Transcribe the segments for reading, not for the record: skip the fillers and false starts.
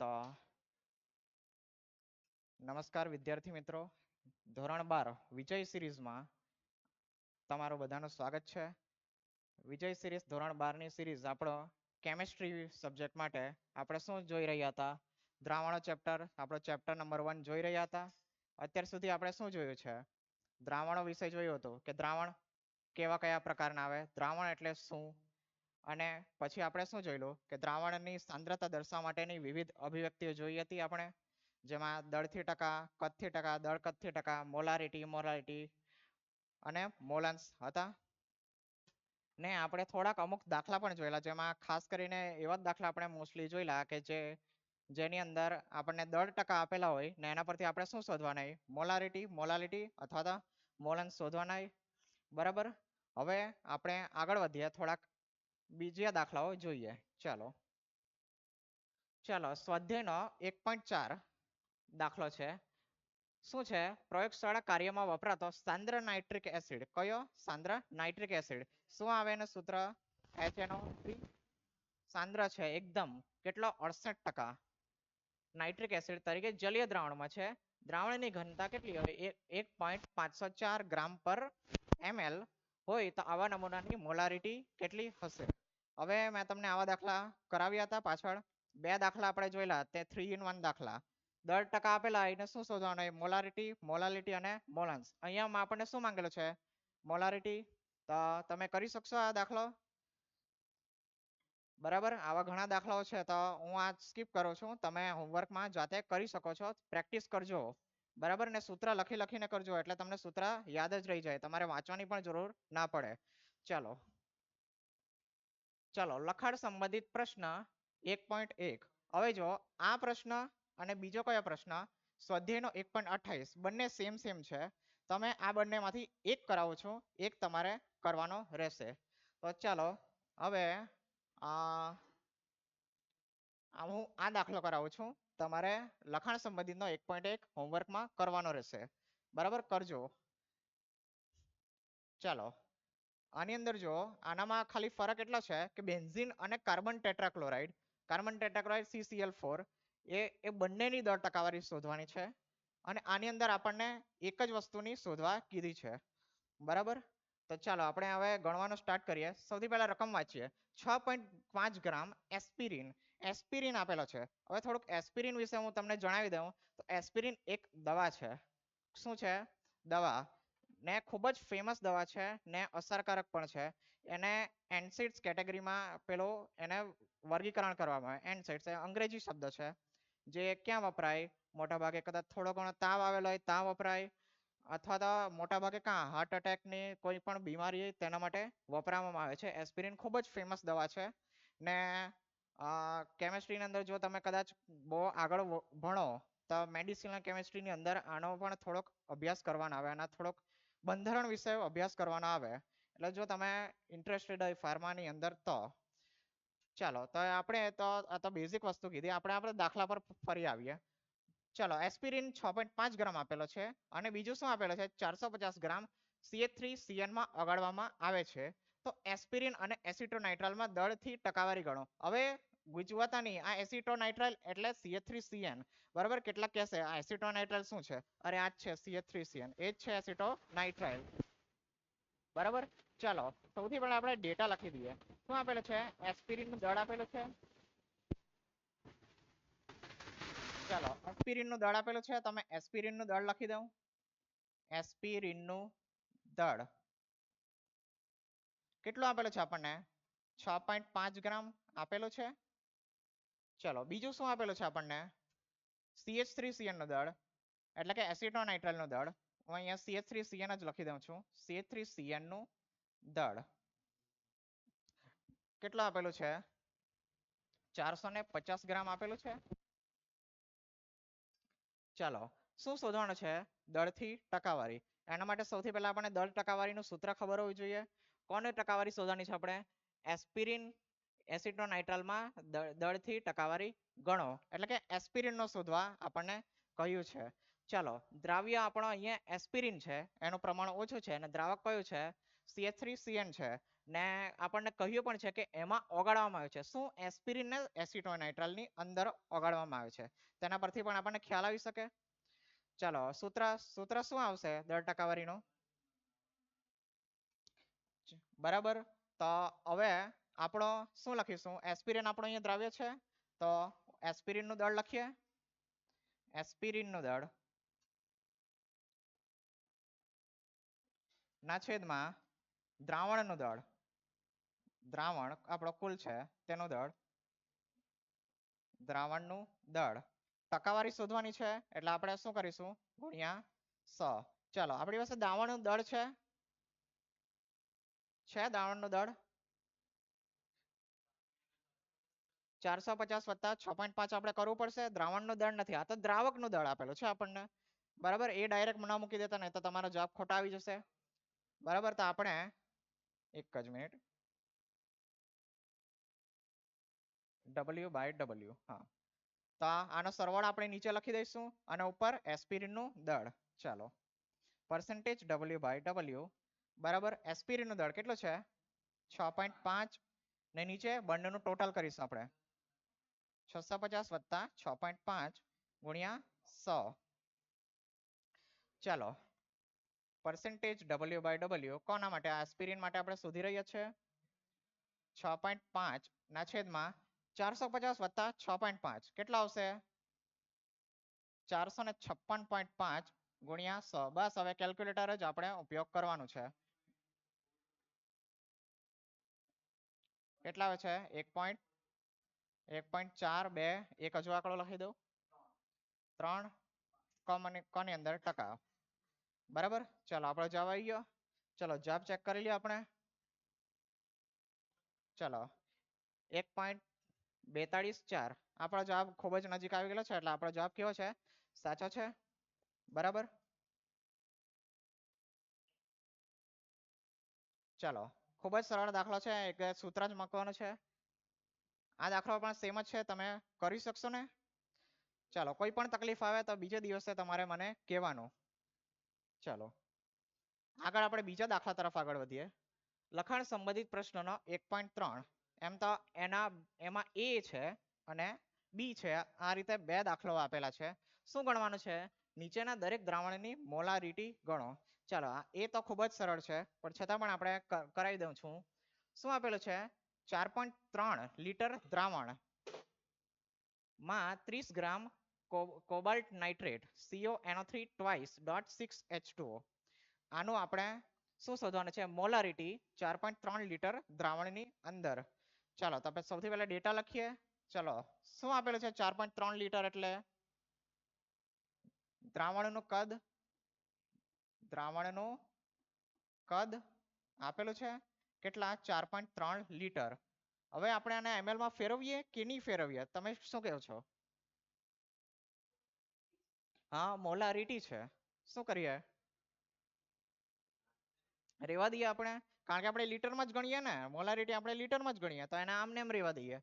તો નમસ્કાર વિદ્યાર્થી મિત્રો, ધોરણ 12 વિજય સિરીઝમાં તમારું બધાનું સ્વાગત છે. વિજય સિરીઝ ધોરણ 12 ની સિરીઝ આપણો કેમેસ્ટ્રી સબ્જેક્ટ માટે આપણે શું જોઈ રહ્યા હતા? દ્રાવણો ચેપ્ટર, આપણો ચેપ્ટર નંબર 1 જોઈ રહ્યા હતા. અત્યાર સુધી આપણે શું જોયું છે? દ્રાવણો વિશે જોયું હતું કે દ્રાવણ કેવા કયા પ્રકારના આવે, દ્રાવણ એટલે શું, અને પછી આપણે શું જોયેલું કે દ્રાવણની સાંદ્રતા દર્શાવવા માટેની વિવિધ અભિવ્યક્તિઓ જોઈ હતી આપણે, જેમાં દળથી ટકા, કદથી ટકા, દળ કદથી ટકા, મોલારિટી, મોલારિટી અને મોલાંશ હતા. ને આપણે થોડાક અમુક દાખલા પણ જોયેલા, જેમાં ખાસ કરીને એવા જ દાખલા આપણે મોસ્ટલી જોયેલા કે જેની અંદર આપણને દળ ટકા આપેલા હોય ને એના પરથી આપણે શું શોધવાના હોય? મોલારિટી, મોલાલિટી અથવા તો મોલાંશ શોધવાના હોય. બરાબર. હવે આપણે આગળ વધીએ, થોડાક બીજા દાખલાઓ જોઈએ. ચાલો સ્વાધ્યાયનો 1.4 દાખલો છે. શું છે? પ્રયોગશાળા કાર્યમાં વપરાતો સાંદ્ર નાઇટ્રિક એસિડ. કયો? સાંદ્ર નાઇટ્રિક એસિડ. શું આવે એનું સૂત્ર? HNO3. સાંદ્ર છે એકદમ કેટલો? 68%. નાઇટ્રિક એસિડ તરીકે જલીય દ્રાવણમાં છે. દ્રાવણની ઘનતા કેટલી હોય? 1.504 ગ્રામ પર ml હોય તો આવા નમૂનાની મોલારિટી કેટલી હશે? હવે મેં તમને આવા દાખલા કરાવ્યા હતા પાછળ. 2 દાખલા આપણે જોયેલા, તે 3 in 1 દાખલા. દળ ટકા આપેલા એને શું શોધવાનું હોય? મોલારિટી, મોલાલિટી અને મોલાંશ. અહીંયા આપણને શું માંગેલું છે? મોલારિટી. તો તમે કરી શકશો આ દાખલો? બરાબર. આવા ઘણા દાખલાઓ છે તો હું આ સ્કીપ કરું છું, તમે હોમવર્કમાં જાતે કરી શકો છો, પ્રેક્ટિસ કરજો. બરાબર. ને સૂત્ર લખીને કરજો, એટલે તમને સૂત્ર યાદ જ રહી જાય, તમારે વાંચવાની પણ જરૂર ના પડે. ચાલો લખાણ સંબંધિત પ્રશ્ન 1.1. હવે જો આ પ્રશ્ન અને બીજો કયો પ્રશ્ન, સ્વાધ્યાયનો 1.28, બંને સેમ છે. તમે આ બંનેમાંથી એક કરાવો છો, એક તમારે કરવાનો રહેશે. તો ચાલો હવે હું આ દાખલો કરાવું છું, તમારે લખાણ સંબંધિતનો 1.1 હોમવર્કમાં કરવાનો રહેશે. બરાબર, કરજો. ચાલો આની અંદર જો આનામાં ખાલી ફરક એટલો છે કે બેન્ઝીન અને કાર્બન ટેટ્રાક્લોરાઇડ, CCl4 એ બંનેની દળ ટકાવારી શોધવાની છે. અને આની અંદર આપણને એક જ વસ્તુની શોધવા કીધી છે. બરાબર. તો ચાલો આપણે હવે ગણવાનું સ્ટાર્ટ કરીએ. સૌથી પહેલા રકમ વાંચીએ. 6.5 ગ્રામ એસ્પિરિન આપેલો છે. હવે થોડુંક એસ્પિરિન વિશે હું તમને જણાવી દઉં તો એસ્પિરિન એક દવા છે. શું છે? દવા. ને ખૂબ જ ફેમસ દવા છે ને અસરકારક પણ છે. એને એનસાઇડ્સ કેટેગરીમાં એને વર્ગીકરણ કરવામાં આવે. એનસાઇડ્સ એ અંગ્રેજી શબ્દ છે, જે ક્યાં વપરાય? મોટા ભાગે કદાચ થોડો ઘણો તાવ આવેલો હોય ત્યાં વપરાય, અથવા તો મોટા ભાગે કાં હાર્ટ એટેકની કોઈ પણ બીમારી હોય તેના માટે વપરાવામાં આવે છે. એસ્પિરિન ખૂબ જ ફેમસ દવા છે. ને કેમેસ્ટ્રીની અંદર જો તમે કદાચ બહુ આગળ ભણો તો મેડિસિનલ કેમેસ્ટ્રીની અંદર આનો પણ થોડોક અભ્યાસ કરવાનો આવે, આના થોડોક બંધારણ વિશે અભ્યાસ કરવાનો આવે. એટલે જો તમે ઇન્ટરેસ્ટેડ હોય ફાર્માની અંદર તો ચાલો તો આપણે તો બેઝિક વસ્તુ કીધી. આપણે દાખલા પર ફરી આવીએ. ચલો એસ્પિરિન 6.5 ગ્રામ આપેલો છે અને બીજું શું આપેલો છે? 450 ગ્રામ CH3CN માં ઓગાળવામાં આવે છે. તો એસ્પિરિન અને એસિટોનાઇટ્રાઇલમાં દળથી ટકાવારી ગણો. હવે ગુજવાતા નહીં, આ એસિટોનાઇટ્રાઇલ એટલે CH3CN. બરાબર. કેટલાક કહેશે આ એસિટોનાઇટ્રાઇલ શું છે? અરે આ જ છે CH3CN, એ જ છે એસિટોનાઇટ્રાઇલ. બરાબર. ચાલો સૌથી પહેલા આપણે ડેટા લખી દઈએ. શું આપેલું છે? એસ્પિરિનનું દળ આપેલું છે. ચાલો એસ્પિરિનનું દળ આપેલું છે, તમે એસ્પિરિનનું દળ લખી દઉં. એસ્પિરિનનું દળ કેટલું આપેલું છે આપણને? 6.5 ગ્રામ આપેલું છે. ચલો બીજું શું આપેલું છે આપણને? CH3CN નું દળ, એટલે કે એસિટોનાઇટ્રાઇલ નું દળ. હું અહીંયા CH3CN જ લખી દઉં છું. CH3CN નું દળ કેટલું આપેલું છે? 450 ગ્રામ આપેલું છે. ચાલો શું શોધવાનું છે? દળથી ટકાવારી. એના માટે સૌથી પહેલા આપણે દળ ટકાવારીનું સૂત્ર ખબર હોવું જોઈએ. કોને ટકાવારી શોધવાની છે આપણે? એસ્પિરિન એસિટોનાઇટ્રાઇલમાં દળથી ટકાવારી ગણો, એટલે કે એસ્પિરિનનો શોધવા આપણને કહ્યું છે. ચાલો દ્રાવ્ય આપણો અહીંયા એસ્પિરિન છે, એનું પ્રમાણ ઓછું છે અને દ્રાવક કયું છે? CH3CN છે. ને આપણને કહ્યું પણ છે કે એમાં ઓગાળવામાં આવે છે શું એસ્પિરિન ને એસિટોનાઇટ્રાલ ની અંદર ઓગાળવામાં આવે છે તેના પરથી પણ આપણને ખ્યાલ આવી શકે ચાલો સૂત્ર શું આવશે દર ટકાવારીનું બરાબર તો હવે આપણો શું લખીશું એસ્પિરિન આપણો અહીંયા દ્રવ્ય છે તો એસ્પિરિન નું દળ લખીએ એસ્પિરિન નું દળ ના છેદમાં દ્રાવણનું દળ દ્રાવણ આપણો કુલ છે તેનું દળ દ્રાવણનું દળ ટકાવારી શોધવાની છે એટલે આપણે શું કરીશું ગુણ્યા 100 ચાલો આપણી પાસે દ્રાવણનું દળ છે દ્રાવણનું દળ 450 વત્તા 6.5 આપણે કરવું પડશે દ્રાવણનું દળ નથી આ તો દ્રાવકનું દળ આપેલું છે આપણને બરાબર એ ડાયરેક્ટ ન મૂકી દેતા નહીં તો તમારો જવાબ ખોટા આવી જશે બરાબર તો આપણે એક જ મિનિટ W/W હા તો આનો સરવાળો આપણે નીચે લખી દઈશું અને ઉપર એસ્પિરિન નું દળ ચાલો પરસેન્ટેજ W/W બરાબર એસ્પિરિન નું દળ કેટલું છે 6.5 ને નીચે બંનેનું ટોટલ કરીશું આપણે 650 વત્તા 6.5 ગુણ્યા 100 ચાલો પરસેન્ટેજ W/W કોના માટે એસ્પિરિન માટે આપણે શોધી રહ્યા છે 6.5 ના છેદમાં 450 વત્તા 6.5 કેટલા આવશે 456.5 ગુણ્યા 100 બસ હવે કેલ્ક્યુલેટર જ આપણે ઉપયોગ કરવાનું છે કેટલા આવે છે 1.4 એક હજુ આંકડો લખી દઉં 3 કોની અંદર ટકા બરાબર ચાલો આપણો જવાબ આવી ગયો ચલો જવાબ ચેક કરી લઈએ આપણે ચલો 1.424 આપણો જવાબ ખૂબ જ નજીક આવી ગયેલો છે એટલે આપણો જવાબ કેવો છે સાચો છે બરાબર ચાલો ખૂબ જ સરળ દાખલો છે એક સૂત્ર જ મૂકવાનું છે આ દાખલો પણ સેમ જ છે તમે કરી શકશો ને ચાલો કોઈ પણ તકલીફ આવે તો બીજે દિવસે તમારે મને કહેવાનું ચાલો આગળ આપણે બીજા દાખલા તરફ આગળ વધીએ લખાણ સંબંધિત પ્રશ્નનો 1.3 એમ તો એમાં A છે અને B છે આ રીતે બે દાખલાઓ આપેલા છે શું ગણવાનું છે નીચેના દરેક દ્રાવણની મોલારિટી ગણો ચાલો એ તો ખૂબ જ સરળ છે પણ છતાં પણ આપણે કરાવી દઉં છું શું આપેલું છે 4.3 લીટર દ્રાવણ માં 30 ગ્રામ cobalt nitrate CONO3 twice .6H2O આનું આપણે શું શોધવાનું છે મોલારિટી 4.3 લીટર દ્રાવણની અંદર ચાલો તો આપણે સૌથી પહેલા ડેટા લખીએ ચલો શું આપેલું છે 4.3 લીટર એટલે દ્રાવણનું કદ આપેલું છે કેટલા 4.3 લીટર હવે આપણે આને ml માં ફેરવીએ કે નહીં ફેરવીએ તમે શું કહો છો હા મોલારિટી છે શું કરીએ રેવા દઈએ આપણે કારણ કે આપણે લીટરમાં જ ગણીએ ને મોલારિટી આપણે લીટરમાં જ ગણીએ તો એને આમને એમ રેવા દઈએ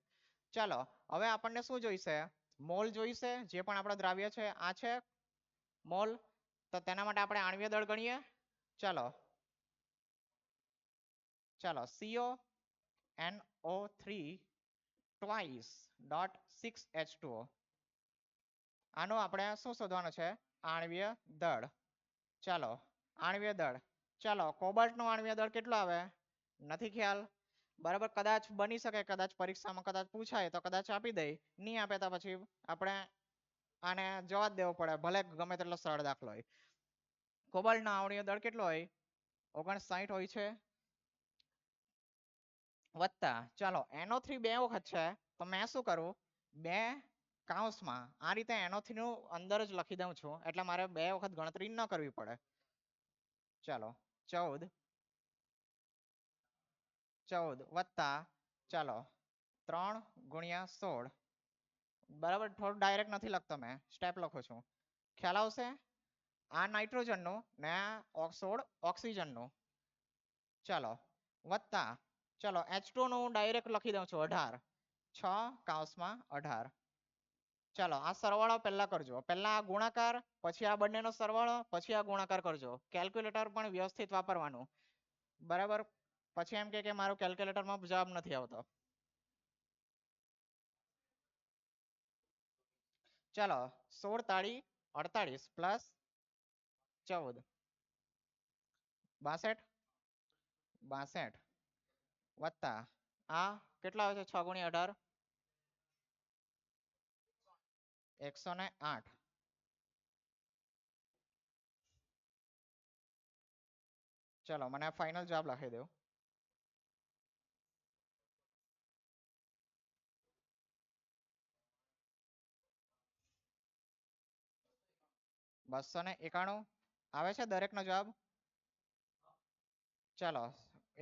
ચાલો હવે આપણને શું જોઈશે મોલ જોઈશે જે પણ આપણો દ્રાવ્ય છે આ છે મોલ તો તેના માટે આપણે આણ્વીય દળ ગણીએ ચાલો CONO3 twice .6H2O આનું આપણે શું શોધવાનું છે આણ્વીય દળ ચાલો આણ્વીય દળ ચાલો કોબાલ્ટનું આણ્વીય દળ કેટલો આવે નથી ખ્યાલ બરાબર કદાચ બની શકે કદાચ પરીક્ષામાં કદાચ પૂછાય તો કદાચ આપી દે નહીં આપે તો પછી આપણે આને જવાબ દેવો પડે ભલે ગમે તેટલો સરળ દાખલો હોય કોબાલ્ટનો આણ્વીય દળ કેટલો હોય 59 હોય છે વત્તા ચાલો NO3 બે વખત છે તો મેં શું કરું બે કાઉન્સમાં આ રીતે NO3 નું અંદર જ લખી દઉં છું એટલે મારે બે વખત ગણતરી ન કરવી પડે ચાલો 14 વત્તા ચાલો 3 ગુણ્યા 16 બરાબર થોડું ડાયરેક્ટ નથી લખતો મેં સ્ટેપ લખું છું ખ્યાલ આવશે આ નાઇટ્રોજનનું ને આ 16 ઓક્સિજનનું ચાલો વત્તા ચાલો H2 નું હું ડાયરેક્ટ લખી દઉં છું 18 6 કાઉન્સમાં 18 ચાલો આ સરવાળો પહેલા કરજો પહેલા આ ગુણાકાર પછી આ બંનેનો સરવાળો પછી આ ગુણાકાર કરજો કેલ્ક્યુલેટર પણ વ્યવસ્થિત વાપરવાનું બરાબર પછી એમ કે મારું કેલ્ક્યુલેટરમાં જવાબ નથી આવતો. ચાલો 16 તાળી 48 પ્લસ 14 62 વત્તા આ કેટલા આવે છે 6 ગુણ્યા 18 108. ચલો મને ફાઇનલ જવાબ લખી દો. $291 આવે છે દરેકનો જવાબ. ચલો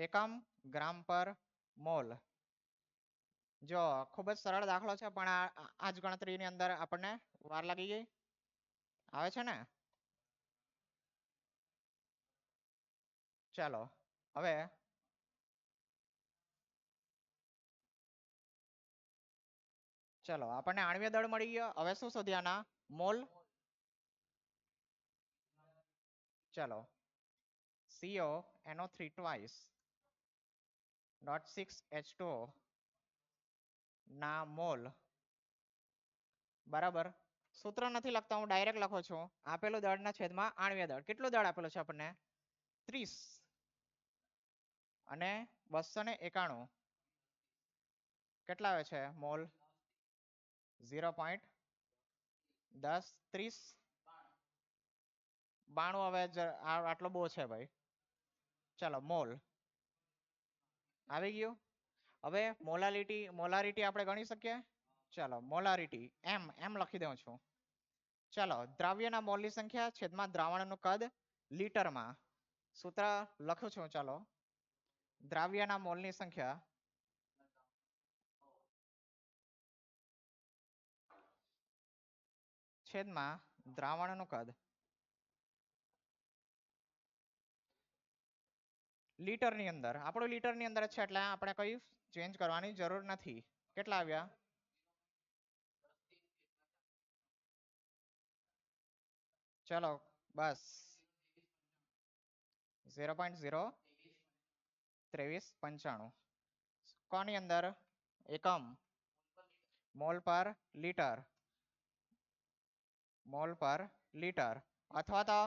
એકમ ગ્રામ પર મોલ. જો ખૂબ જ સરળ દાખલો છે પણ આ જ ગણતરીની અંદર આપણને વાર લાગી ગઈ. આવે છે ને. ચાલો હવે ચલો આપણને આણ્વીય દળ મળી ગયો. હવે શું શોધ્યાના મોલ. ચલો CONO3 twice .6H2O ના મોલ બરાબર. સૂત્ર નથી લખતા હું ડાયરેક્ટ લખો છું. આપેલું દળના છેદમાં આણ્વીય દળ. કેટલું દળ આપેલું છે આપણને 30 અને 291 કેટલા આવે છે મોલ 0.10 30 92. હવે આટલો બહુ છે ભાઈ. ચાલો મોલ આવી ગયું. હવે મોલારિટી આપણે ગણી શકીએ. ચાલો મોલારિટી એમ લખી દઉં છું. ચાલો દ્રાવ્યના મોલની સંખ્યા છેદમાં દ્રાવણનું કદ લીટરમાં. સૂત્ર લખું છું. ચાલો દ્રાવ્યના મોલની સંખ્યા છેદમાં દ્રાવણનું કદ લીટરની અંદર. આપણું લીટરની અંદર છે એટલે આપણે કઈ ચેન્જ કરવાની જરૂર નથી. કેટલા આવ્યા ચલો બસ 0.02395 કોની અંદર એકમ મોલ પર લીટર અથવા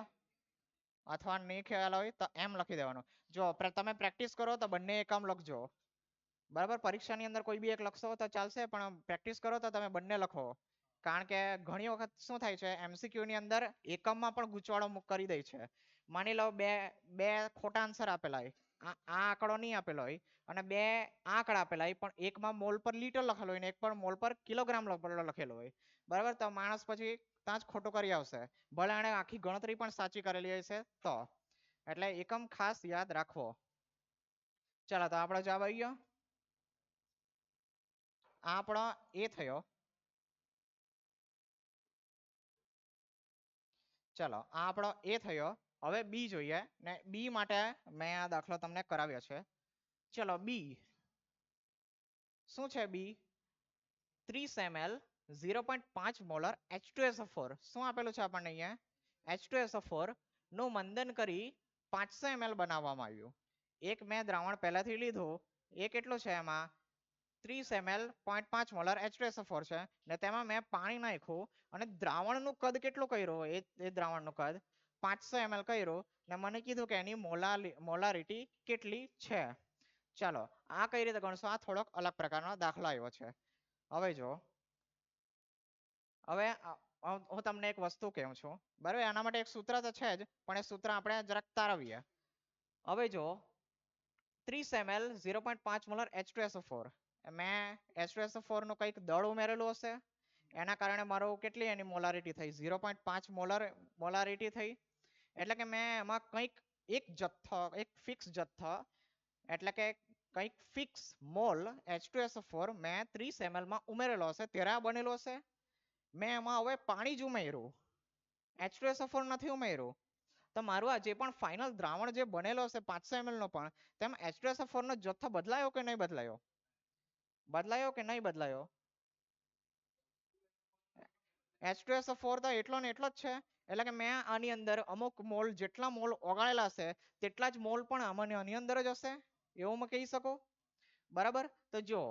નહીં ખ્યાલ હોય તો એમ લખી દેવાનું. જો તમે પ્રેક્ટિસ કરો તો બંને એકમ લખજો. બરાબર. પરીક્ષાની અંદર કોઈ બી એક લખશો તો ચાલશે પણ પ્રેક્ટિસ કરો તો તમે બંને લખો. કારણ કે ઘણી વખત શું થાય છે MCQ ની અંદર એકમમાં પણ ગૂંચવાડો કરી દે છે. માની લો બે ખોટા આન્સર આપેલા હોય. આ આંકડો નહીં આપેલો હોય અને બે આંકડા આપેલા હોય પણ એકમાં મોલ પર લીટર લખેલો હોય ને એક પર મોલ પર કિલોગ્રામ લખેલો હોય. બરાબર. તો માણસ પછી ત્યાં જ ખોટું કરી આવશે ભલે એણે આખી ગણતરી પણ સાચી કરેલી હશે તો. એટલે એકમ ખાસ યાદ રાખવો. ચાલો તો આપણો જવાબ આવી ગયો. આ આપણો એ થયો. ચલો આ આપણો એ થયો. હવે બી જોઈએ ને બી માટે મેં આ દાખલો તમને કરાવ્યો છે. ચલો બી શું છે બી 30 ml 0.5 મોલર H2SO4 શું આપેલું છે આપણને અહીંયા H2SO4 નું મંદન કરી 500 ml બનાવવામાં આવ્યું. એક મેં દ્રાવણ પહેલાથી લીધું એ કેટલું છે એમાં 30 ml 0.5 મોલર H2SO4 છે ને તેમાં મેં પાણી નાખ્યું અને દ્રાવણનું કદ કેટલું કર્યું એ દ્રાવણનું કદ 500 ml કર્યું ને મને કીધું કે એની મોલારિટી કેટલી છે. ચાલો આ કઈ રીતે ગણશો. આ થોડોક અલગ પ્રકારનો દાખલો આવ્યો છે. હવે જો હવે હું તમને એક વસ્તુ કહું છું. બરાબર. આના માટે એક સૂત્ર તો છે જ પણ એ સૂત્ર આપણે જરાક તારવીએ. હવે જો 30 ml 0.5 મોલર H2SO4 મેં H2SO4 નું કંઈક દળ ઉમેરેલું હશે એના કારણે મારો કેટલી એની મોલારિટી થઈ 0.5 મોલારિટી થઈ. એટલે કે મેં એમાં કંઈક એક ફિક્સ જથ્થો એટલે કે કંઈક ફિક્સ મોલ H2SO4 મેં 30 ml માં ઉમેરેલો હશે ત્યારે આ બનેલો હશે. મેં એમાં હવે પાણી જ ઉમેર્યું H2SO4 નથી ઉમેર્યું. તો મારું આ જે પણ ફાઇનલ દ્રાવણ જે બનેલો હશે 500 ml નો પણ તેમાં H2SO4 નો જથ્થો બદલાયો કે નહીં બદલાયો. H2SO4 તો એટલો ને એટલો જ છે. એટલે કે મેં આની અંદર અમુક મોલ જેટલા મોલ ઓગાળેલા હશે તેટલા જ મોલ પણ આની અંદર જ હશે એવું મેં કહી શકો. બરાબર, તો જો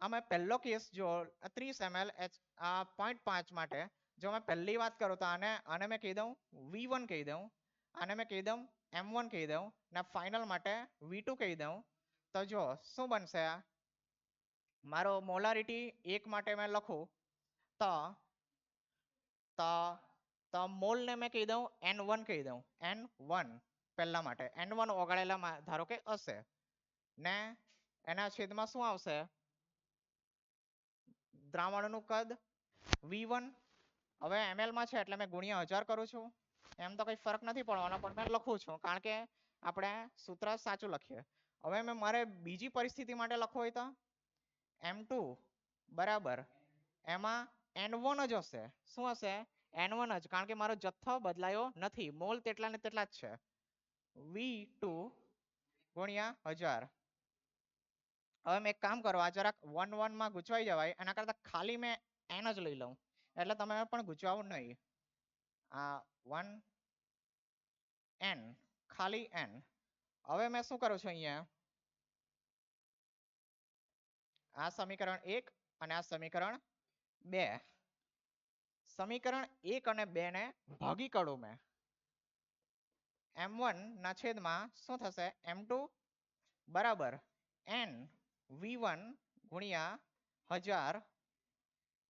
આમાં પહેલો કેસ જો 30 ml 0.5 માટે જો મેં પહેલી વાત કરું તો આને મેં કહી દઉં V1 કહી દઉં, આને મેં કહી દઉં M1 કહી દઉં ને ફાઇનલ માટે V2 કહી દઉં. તો જો શું બનશે, આ મારો મોલારિટી 1 માટે મેં લખું તો તો તો મોલ ને મેં કહી દઉં N1 કહી દઉં, N1 પહેલા માટે N1 ઓગાળેલા ધારો કે હશે ને એના છેદમાં શું આવશે, દ્રાવણનું કદ V1. હવે ml માં છે એટલે મેં ગુણ્યા 1000 કરું છું. એમ તો કઈ ફરક નથી પડવાનો પણ મેં લખું છું કારણ કે આપણે સૂત્ર સાચું લખીએ. હવે મેં મારે બીજી પરિસ્થિતિ માટે લખવું હોય તો M2 બરાબર એમાં N1 જ હશે. શું હશે, N1 જ, કારણ કે મારો જથ્થો બદલાયો નથી, મોલ તેટલા ને તેટલા જ છે. V2 ગુણ્યા 1000. હવે મેં એક કામ કરો, આ જરાક 1 1 માં ગૂંચવાઈ જવાય એના કરતા ખાલી મેં n જ લઈ લઉં એટલે તમે પણ ગૂંચવાવું નહીં. આ 1 n ખાલી n. હવે મેં શું કરું છું અહીંયા, આ સમીકરણ 1 અને આ સમીકરણ 2, સમીકરણ 1 અને 2 ને ભાગી કાઢું મેં. M1 ના છેદમાં શું થશે, M2 બરાબર n V1 ગુણ્યા 1000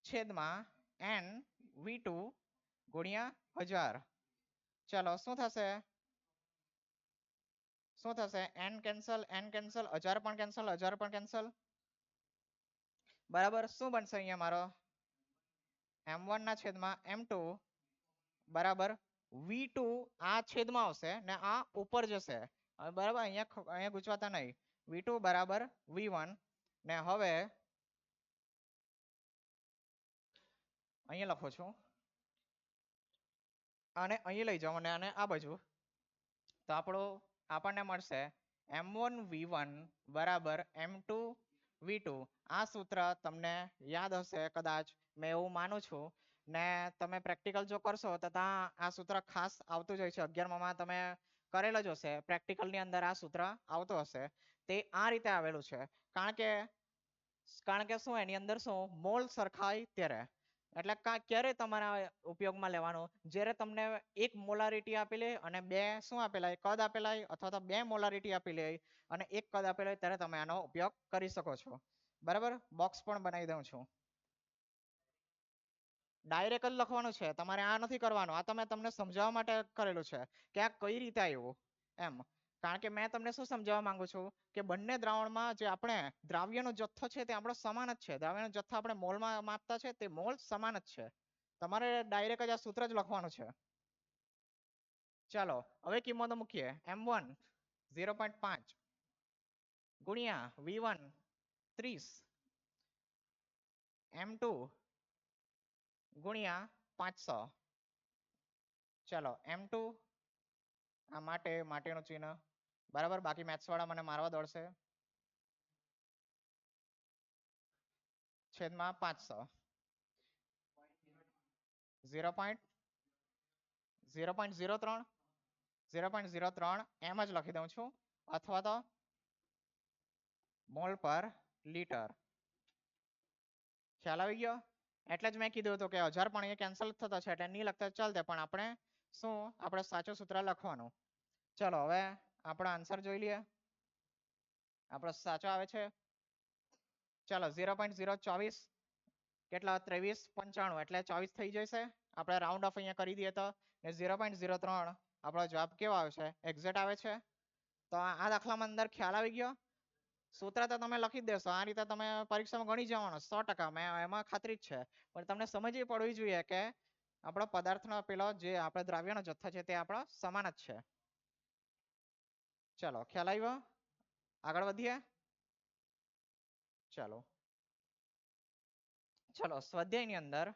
છેદમાં n V2 ગુણ્યા 1000. ચાલો શું થશે, n કેન્સલ, n કેન્સલ, 1000 પણ કેન્સલ, 1000 પણ કેન્સલ. બરાબર, શું બનશે અહીંયા મારો M1 ના છેદમાં M2 બરાબર V2 આ છેદમાં આવશે ને આ ઉપર જશે. બરાબર, અહીંયા ગૂંચવાતા નહીં. V2 બરાબર V1 ને હવે અહીંયા લખો છું અને અહીં લઈ જાઓ અને આને આ બાજુ, તો આપણને મળશે M1 V1 બરાબર M2 V2. આ સૂત્ર તમને યાદ હશે કદાચ, મેં એવું માનું છું ને તમે પ્રેક્ટિકલ જો કરશો તો ત્યાં આ સૂત્ર ખાસ આવતું જ હોય છે. 11માં તમે કરેલો જ હશે, પ્રેક્ટિકલની અંદર આ સૂત્ર આવતું હશે. તે આ રીતે આવેલું છે કારણ કે શું એની અંદર શું મોલ સરખાય ત્યારે, એટલે ક્યારે તમારા ઉપયોગમાં લેવાનું, જ્યારે તમને 1 મોલારિટી આપેલી અને 2 શું આપેલા કદ આપેલા અથવા તો 2 મોલારિટી આપેલી અને 1 કદ આપેલો હોય ત્યારે તમે આનો ઉપયોગ કરી શકો છો. બરાબર, બોક્સ પણ બનાવી દઉં છું. ડાયરેક્ટ જ લખવાનું છે, તમારે આ નથી કરવાનું. આ તમને સમજાવવા માટે કરેલું છે કે આ કઈ રીતે આવ્યું એમ. કારણ કે મેં તમને શું સમજાવવા માંગુ છું કે બંને દ્રાવણમાં જે આપણે દ્રાવ્યનો જથ્થો છે તે આપણો સમાન જ છે. દ્રાવ્યનો જથ્થો આપણે મોલમાં માપતા છે તે મોલ સમાન જ છે. તમારે ડાયરેક્ટ જ આ સૂત્ર જ લખવાનું છે. ચાલો હવે કિંમતો મૂકીએ. M1 0.5 ગુણ્યા V1 30 M2 ગુણ્યા 500. ચાલો M2 આ માટેનું ચિહ્ન બરાબર, બાકી મેથ્સ વાળા મને મારવા દોડશે. છેદમાં 500 0.03 એમ જ લખી દઉં છું અથવા તો મોલ પર લીટર. ખ્યાલ આવી ગયો? એટલે જ મેં કીધું હતું કે 1000 પણ એ કેન્સલ થતા છે એટલે નહીં લખતા ચાલતે, પણ આપણે સાચું સૂત્ર લખવાનું. ચલો હવે આપણો આન્સર જોઈ લઈએ. આપણો સાચો આવે છે. ચાલો 0.024 કેટલા 23.95 એટલે 24 થઈ જશે. આપણે રાઉન્ડ ઓફ અહીંયા કરી દઈએ તો 0.03 આપણો જવાબ કેવો આવે છે, એક્ઝેક્ટ આવે છે. તો આ દાખલામાં અંદર ખ્યાલ આવી ગયો. સૂત્ર તો તમે લખી જ દેશો, આ રીતે તમે પરીક્ષામાં ગણી જવાનો 100%, મેં એમાં ખાતરી જ છે. પણ તમને સમજવી પડવી જોઈએ કે આપણો પદાર્થનો પેલો જે આપણે દ્રાવ્યનો જથ્થો છે તે આપણો સમાન જ છે. ચલો ખ્યાલ આવ્યો? આગળ વધીએ. ચલો સ્વાધ્યાયની અંદર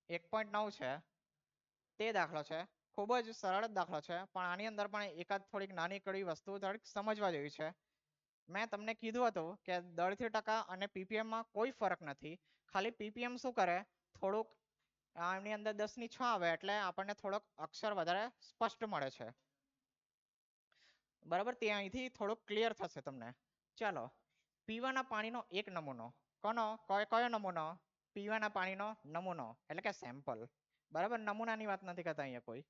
1.9 છે તે દાખલો છે. ખૂબ જ સરળ દાખલો છે પણ આની અંદર પણ એકાદ થોડીક નાની કડી વસ્તુ થોડીક સમજવા જેવી છે. મેં તમને કીધું હતું કે દળથી ટકા અને ppm માં કોઈ ફરક નથી. ખાલી ppm શું કરે, થોડુંક આની અંદર 10 ની 6 આવે એટલે આપણને થોડોક અક્ષર વધારે સ્પષ્ટ મળે છે. બરાબર, તે અહીંથી થોડુંક ક્લિયર થશે તમને. ચાલો પીવાના પાણીનો એક નમૂનો, કયો નમૂનો? પીવાના પાણીનો નમૂનો એટલે કે સેમ્પલ, બરાબર. નમૂનાની વાત નથી કરતા અહીંયા કોઈ.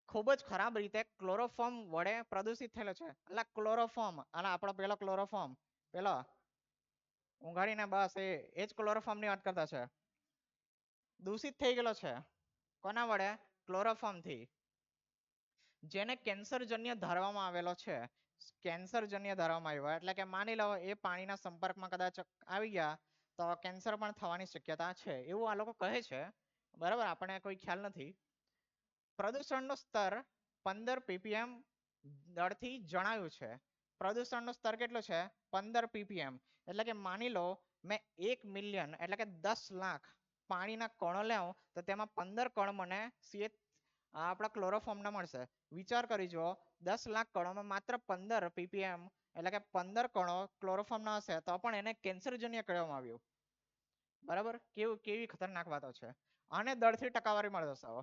ખૂબ જ ખરાબ રીતે ક્લોરોફોર્મ વડે પ્રદૂષિત થયેલો છે. એટલે ક્લોરોફોર્મ, અને આપણો પેલો ક્લોરોફોર્મ, પેલો ઊંઘાડીને, બસ એ જ ક્લોરોફોર્મની વાત કરતા છે. દૂષિત થઈ ગયેલો છે. કોના વડે? ક્લોરોફોર્મથી, જેને કેન્સરજન્ય ધારવામાં આવેલો છે. કેન્સરજન્ય ધારવામાં આવ્યો એટલે કે માની લો એ પાણીના સંપર્કમાં કદાચ આવી ગયા તો કેન્સર પણ થવાની શક્યતા છે, એવું આ લોકો કહે છે, બરાબર. આપણે કોઈ ખ્યાલ નથી. પ્રદૂષણનું સ્તર 15 ppm દરથી જણાવ્યું છે. પ્રદૂષણનું સ્તર કેટલું છે? 15 ppm. એટલે કે માની લો મેં 1 મિલિયન એટલે કે 10 લાખ પાણીના કણો લેવ તો તેમાં 15 કણ મને આપણા ક્લોરોફોર્મના મળશે. વિચાર કરી જુઓ, 10 લાખ કણોમાં માત્ર 15 ppm એટલે કે 15 કણો ક્લોરોફોર્મના હશે તો પણ એને કેન્સરજન્ય કહેવામાં આવ્યું, બરાબર. કેવી ખતરનાક વાતો છે. આને દળથી ટકાવારીમાં દર્શાવો.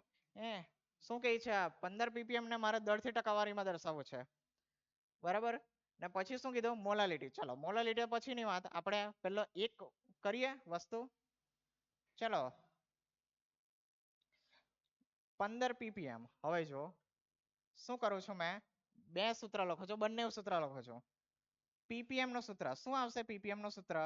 શું કહે છે આ? 15 ppm ને મારે દળથી ટકાવારીમાં દર્શાવવું છે, બરાબર. ને પછી શું કીધું? મોલાલિટી. ચલો મોલાલિટી પછીની વાત, આપણે પેલો એક કરીએ વસ્તુ. ચલો 15 ppm. હવે જો શું કરું છું મેં? બે સૂત્ર લખો છો, બંને સૂત્ર લખો છો. ppm નું સૂત્ર શું આવશે? ppm નું સૂત્ર,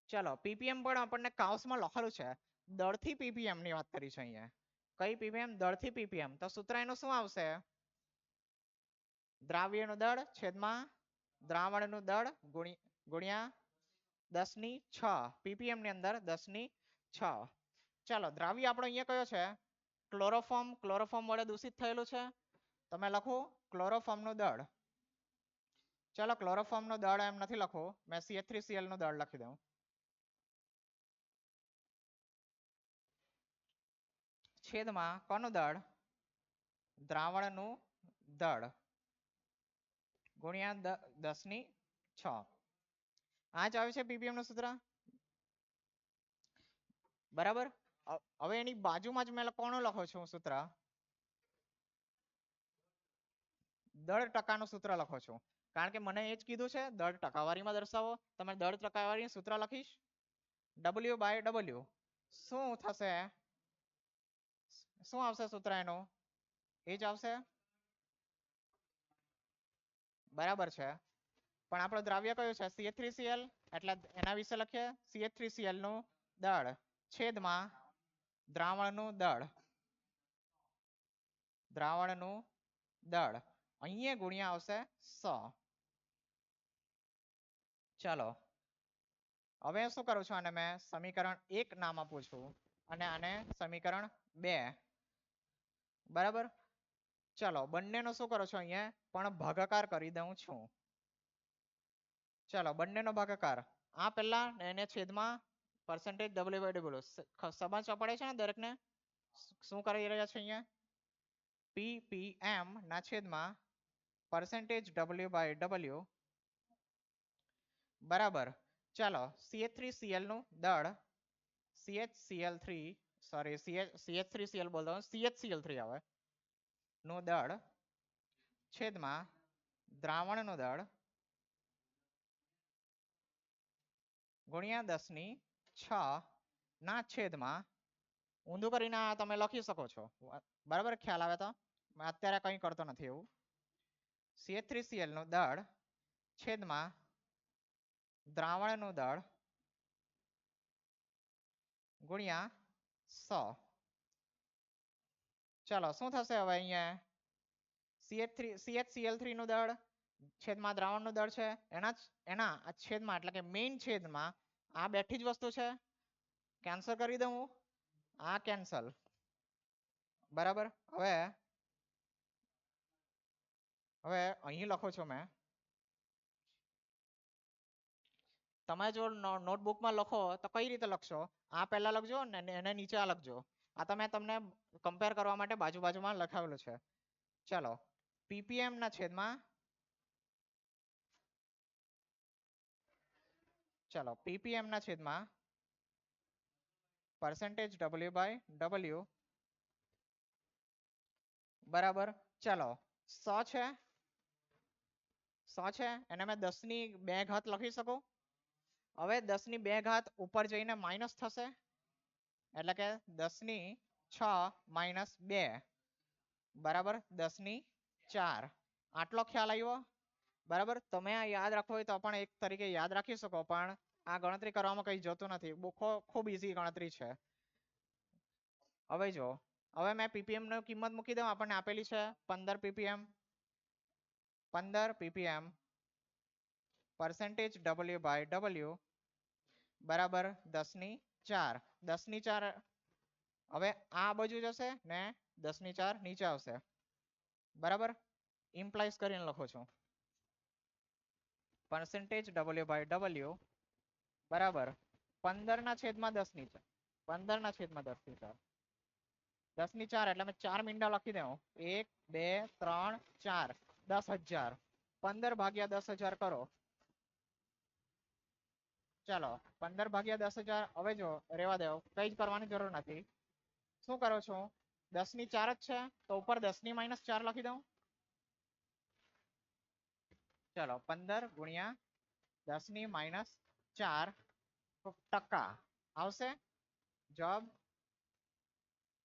ચલો ppm પણ આપણને કાઉસમાં લખેલું છે. દળથી ppm ની વાત કરી છે અહીંયા. કઈ ppm? દળથી ppm. તો સૂત્ર એનું શું આવશે? દ્રાવ્યનું દળ છેદમાં દ્રાવણનું દળ ગુણ્યા 10⁶. ppm ની અંદર 10⁶. ચાલો દ્રાવ્ય આપણો અહીંયા કયો છે? ક્લોરોફોર્મ. ક્લોરોફોર્મ વડે દૂષિત થયેલું છે. તમે લખો ક્લોરોફોર્મનું દળ. ચાલો ક્લોરોફોર્મનું દળ એમ નથી લખવું, મેં CH3Cl નું દળ લખી દઉં. છેદમાં કોનું દળ? દ્રાવણનું દળ ગુણ્યા 10⁶. આ જ આવે છે ppm નું સૂત્ર, બરાબર. હવે એની બાજુમાં જ મેં કોનું લખું છું સૂત્ર? દળ ટકાનું સૂત્ર લખો છો, કારણ કે મને એ જ કીધું છે દળ ટકાવારીમાં દર્શાવો. તમે દળ ટકાવારી સૂત્ર લખીશ W/W. શું થશે? શું આવશે સૂત્ર એનું? એ જ આવશે, બરાબર છે. પણ આપણો દ્રાવ્ય કયું છે? CH3Cl. એટલે એના વિશે લખીએ CH3Cl નું દળ છેદમાં દ્રાવણનું દળ. દ્રાવણનું દળ અહીંયા ગુણ્યા આવશે 100. ચાલો હવે શું કરું છું? આને મેં સમીકરણ 1 નામ આપું છું અને આને સમીકરણ 2, બરાબર. ચલો બંનેનો શું કરો છો? અહીંયા પણ ભાગાકાર કરી દઉં છું. ચલો બંનેનો ભાગાકાર. આ પહેલા એને છેદમાં %W/W સમજવા પડે છે ને દરેકને. શું કરી રહ્યા છે અહીંયા? ppm ના છેદમાં %W/W, બરાબર. ચાલો CH3Cl નું દળ, CH3Cl બોલતો CHCl3 આવે નું દળ છેદમાં દ્રાવણનું દળ ગુણ્યા 10⁶. ના છેદમાં, ઊંધું કરીને તમે લખી શકો છો, બરાબર. ખ્યાલ આવે તો અત્યારે કંઈ કરતો નથી એવું. CH3Cl નું દળ છેદમાં દ્રાવણનું દળ ગુણ્યા 100. ચાલો શું થશે હવે? અહીંયા CHCl3 નું દળ છેદમાં દ્રાવણનું દળ છે, એના છેદમાં એટલે કે મેઇન છેદમાં આ બેઠી જ વસ્તુ છે. કેન્સલ કરી દઉં, આ કેન્સલ, બરાબર. હવે અહીં લખો છો મેં. તમે જો નોટબુકમાં લખો તો કઈ રીતે લખશો? આ પહેલા લખજો ને એને નીચે આ લખજો. આ તમને કમ્પેર કરવા માટે બાજુમાં લખાવેલું છે. ચાલો ppm ના છેદમાં, ચાલો ppm ના છેદમાં %W/W, બરાબર. ચાલો 100 છે, 100 છે એને મેં 10 ની 2 ઘાત લખી શકું. હવે 10 ની 2 ઘાત ઉપર જઈને માઇનસ થશે એટલે કે 10 ની 6 માઇનસ 2 બરાબર 10 ની 4. આટલો ખ્યાલ આવ્યો. બરાબર, તમે આ યાદ રાખવો હોય તો પણ એક તરીકે યાદ રાખી શકો, પણ આ ગણતરી કરવામાં કઈ જતું નથી, ખૂબ ઈઝી ગણતરી છે. હવે જો, હવે મેં ppm ની કિંમત મૂકી દઉં, આપણને આપેલી છે 15 ppm. 15 ppm percentage w by w બરાબર 10 ની 4. 10 ની 4 હવે આ બાજુ જશે ને 10 ની 4 નીચે આવશે. બરાબર, ઇમ્પ્લાઇઝ કરીને લખો છો percentage w by w બરાબર 15 ના છેદમાં 10 ની 4. 15 ના છેદમાં 10 ની 4. 10 ની 4 એટલે મેં 4 મીંડા લખી દઉં. 1 2 3 4 10,000. 15 ભાગ્યા 10,000 કરો. ચાલો 15 ભાગ્યા 10,000. હવે જો રેવા દો, કઈ જ કરવાની જરૂર નથી. શું કરો છો, 10 ની 4 જ છે તો ઉપર 10 ની -4 લખી દઉં. ચાલો 15 ગુણ્યા 10 ની -4 ટકા આવશે જવાબ.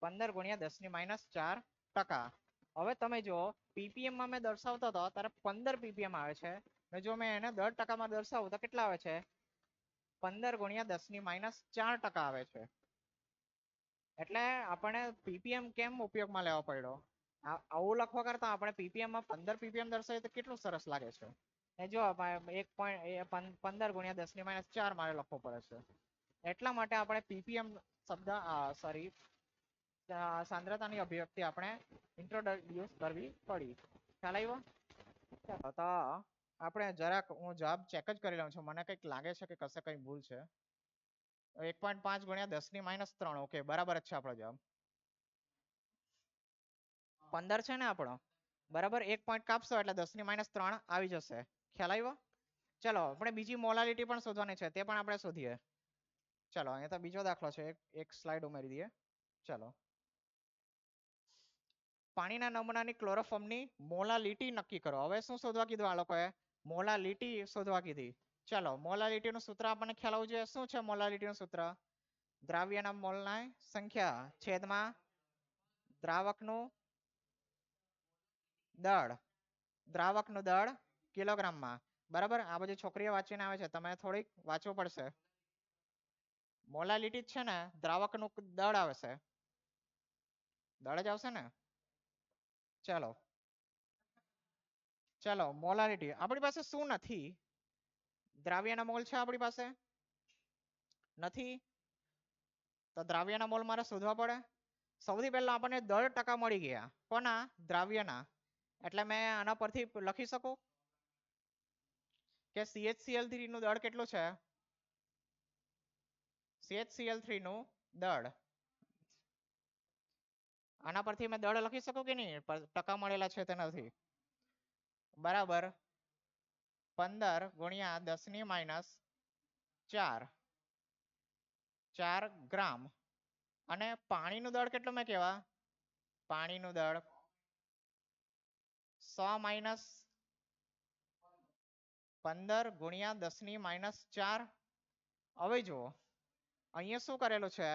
15 ગુણ્યા 10 ની -4 ટકા. હવે તમે જો ppm માં મેં દર્શાવતો હતો ત્યારે 15 ppm આવે છે, ને જો મેં એને 10 ટકામાં દર્શાવું તો કેટલા આવે છે, 15 ગુણ્યા 10 ની -4 ટકા આવે છે. એટલે આપણે ppm કેમ ઉપયોગમાં લેવો પડ્યો, આવું લખવા કરતા આપણે ppm માં 15 ppm દર્શાવીએ તો કેટલું સરસ લાગે છે. ને જો 15 ગુણ્યા 10 ની -4 મારે લખવો પડે છે, એટલા માટે આપણે ppm શબ્દ સોરી સાંદ્રતાની અભિવ્યક્તિ આપણે ઇન્ટ્રોડ્યુસ કરવી પડી. ખ્યાલ આવ્યો? તો આપણે જરાક હું જવાબ ચેક જ કરી લઉં છું, મને કંઈક લાગે છે કે કશે કંઈ ભૂલ છે. 1.5 ગુણ્યા 10 ની -3. ઓકે, બરાબર જ છે આપણો જવાબ. 15 છે ને આપણો, બરાબર 1 પોઈન્ટ કાપશો એટલે 10 ની -3 આવી જશે. ખ્યાલ આવ્યો? ચલો આપણે બીજી મોલાલિટી પણ શોધવાની છે, તે પણ આપણે શોધીએ. ચલો અહીંયા તો બીજો દાખલો છે, એક સ્લાઇડ ઉમેરી દઈએ. ચલો, પાણીના નમૂનાની ક્લોરોફોર્મની મોલાલિટી નક્કી કરો. હવે શું શોધવા કીધું આ લોકોએ, મોલાલિટી શોધવા કીધી. ચલો, મોલાલિટીનું સૂત્ર આપણને ખ્યાલ આવવું જોઈએ. શું છે મોલાલિટીનું સૂત્ર, દ્રાવ્યના મોલના સંખ્યા છેદમાં દ્રાવકનું દળ. દ્રાવકનું દળ કિલોગ્રામમાં. બરાબર, આ બધી છોકરીઓ વાંચીને આવે છે, તમે થોડીક વાંચવું પડશે. મોલાલિટી છે ને દ્રાવકનું દળ આવશે, દળ જ આવશે ને. ચાલો ચાલો, મોલાલિટી આપણી પાસે શું નથી, દ્રાવ્યના મોલ છે આપણી પાસે નથી, તો દ્રાવ્યના મોલ મારે શોધવા પડે. સૌથી પહેલા આપણને દળ ટકા મળી ગયા, કોના, દ્રાવ્યના. એટલે મેં આના પરથી લખી શકું કે CHCl3 નું દળ કેટલું છે, CHCl3 નું દળ. આના પરથી મેં દળ લખી શકું કે નહીં, ટકા મળેલા છે તેનાથી. બરાબર 15 ગુણ્યા 10 ની -4 4 ગ્રામ. અને પાણીનું દળ કેટલું મેં કેવા, પાણીનું દળ 100 - 15 ગુણ્યા 10 ની -4. હવે જુઓ અહીંયા શું કરેલું છે,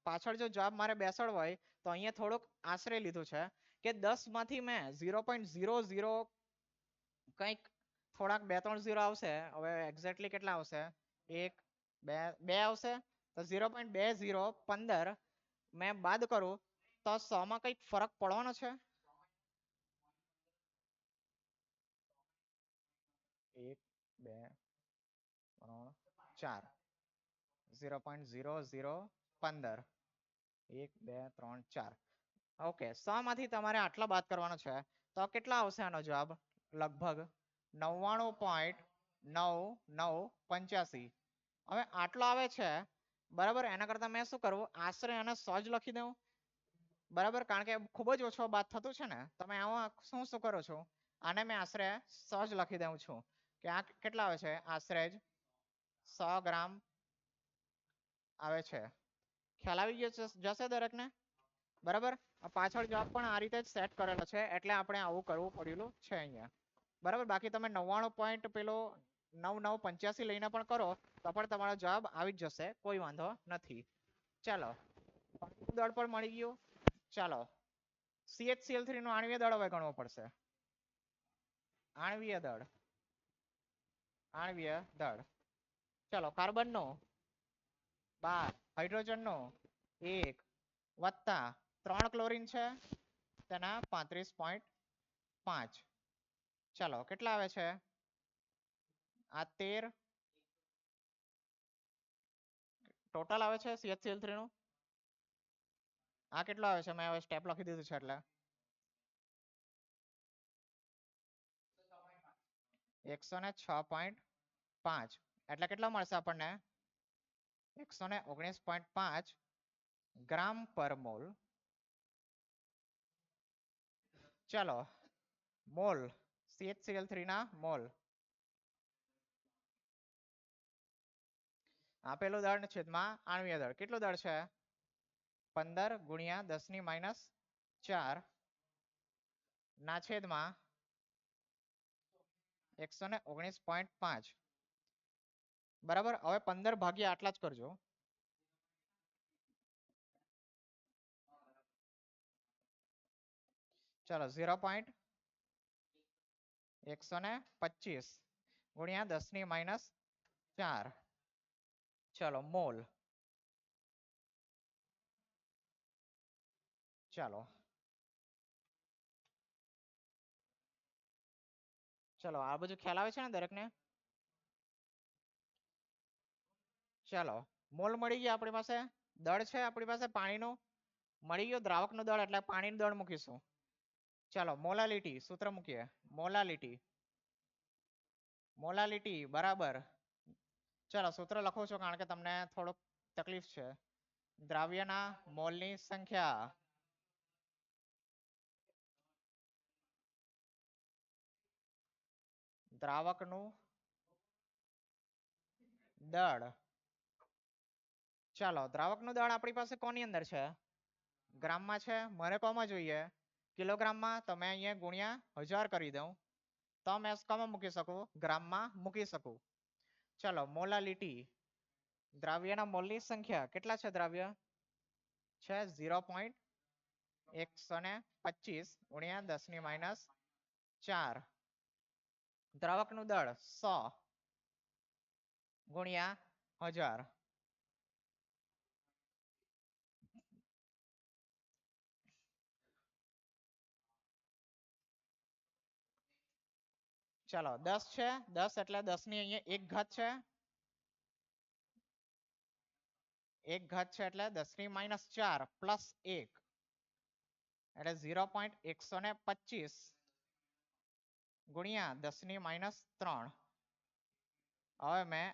પાછળ જો જવાબ મારે બેસાડવો હોય તો અહીંયા થોડુંક આશરે લીધું છે કે 10 માંથી મેં 0.00 કંઈક થોડાક 2-3 0 આવશે. હવે એક્ઝેક્ટલી કેટલા આવશે, 1 2 આવશે, તો 0.2015 મેં બાદ કરું તો 100 માં કંઈક ફરક પડવાનો છે. 1 2 3 4 0.0015 1 2 3 4. ઓકે, 100 માંથી તમારે આટલા બાદ કરવાનો છે તો કેટલા આવશે આનો જવાબ, લગભગ 99.9985. હવે આટલો આવે છે, બરાબર. એના કરતા મેં શું કરવું, આશરે આને 100 જ લખી દઉં. બરાબર, કારણ કે ખૂબ જ ઓછો બાદ થતું છે ને, તમે આમાં શું કરો છો, આને મેં આશરે 100 જ લખી દઉં છું કે આ કેટલા આવે છે, આશરે જ 100 ગ્રામ આવે છે. ખ્યાલ આવી ગયો જશે દરેકને. બરાબર. આ પાછળ જવાબ પણ આ રીતે જ સેટ કરેલો છે એટલે આપણે આવું કરવું પડેલું છે અહીંયા. બરાબર. બાકી તમે 99 પોઈન્ટ પેલો 9985 લઈને પણ કરો તો પણ તમારો જવાબ આવી જ જશે, કોઈ વાંધો નથી. ચાલો દળ પણ મળી ગયું. ચાલો CHCl3 નું આણ્વીય દળ હવે ગણવો પડશે. આણ્વીય દળ ચાલો કાર્બન નો 12, હાઇડ્રોજન નો 1 વત્તા 3 ક્લોરીન છે તેના 35.5. ચાલો કેટલા આવે છે? આ 13 ટોટલ આવે છે CHCl3 નું. આ કેટલો આવે છે? મેં હવે સ્ટેપ લખી દીધું છે એટલે 106.5 એટલે કેટલા મળશે આપણને? 119.5 ગ્રામ પર મોલ. ચાલો મોલ CHCl3 ના મોલ. આપેલું દળ છેદમાં આણ્વીય દળ કેટલું દળ છે? 15 ગુણ્યા 10⁻4 ના છેદમાં 119.5. બરાબર. હવે 15 ભાગ્યા આટલા જ કરજો. ચાલો 0.125 ગુણ્યા 10⁻4. ચાલો મોલ. ચાલો ચલો આ બધું ખ્યાલ આવે છે ને દરેકને? ચાલો મોલ મળી ગયા આપણી પાસે. દળ છે આપણી પાસે પાણીનું મળી ગયો. દ્રાવકનું દળ એટલે પાણીનું દળ મૂકીશું. ચાલો મોલાલિટી સૂત્ર મૂકીએ. મોલાલિટી બરાબર. ચાલો સૂત્ર લખો છો કારણ કે તમને થોડોક તકલીફ છે. દ્રાવ્યના મોલની સંખ્યા દ્રાવકનું દળ. ચાલો દ્રાવકનું દળ આપણી પાસે કોની અંદર છે? ગ્રામમાં છે. મારે કોમાં જોઈએ? કિલોગ્રામમાં. તમે અહીંયા ગુણ્યા 1000 કરી દઉં તો મેં કોમાં મૂકી શકું? ગ્રામમાં મૂકી શકું. ચાલો મોલાલિટી દ્રાવ્યના મોલની સંખ્યા કેટલા છે? દ્રાવ્ય છે 0.125 ગુણ્યા 10⁻4. દ્રાવકનું દળ 100 ગુણ્યા 1000. ચાલો 10 છે. 10 એટલે 10 ની અહીંયા 1 ઘાત છે. 1 ઘાત છે એટલે 10⁻4 પ્લસ 1 એટલે 0.125 ગુણ્યા 10⁻3. હવે મેં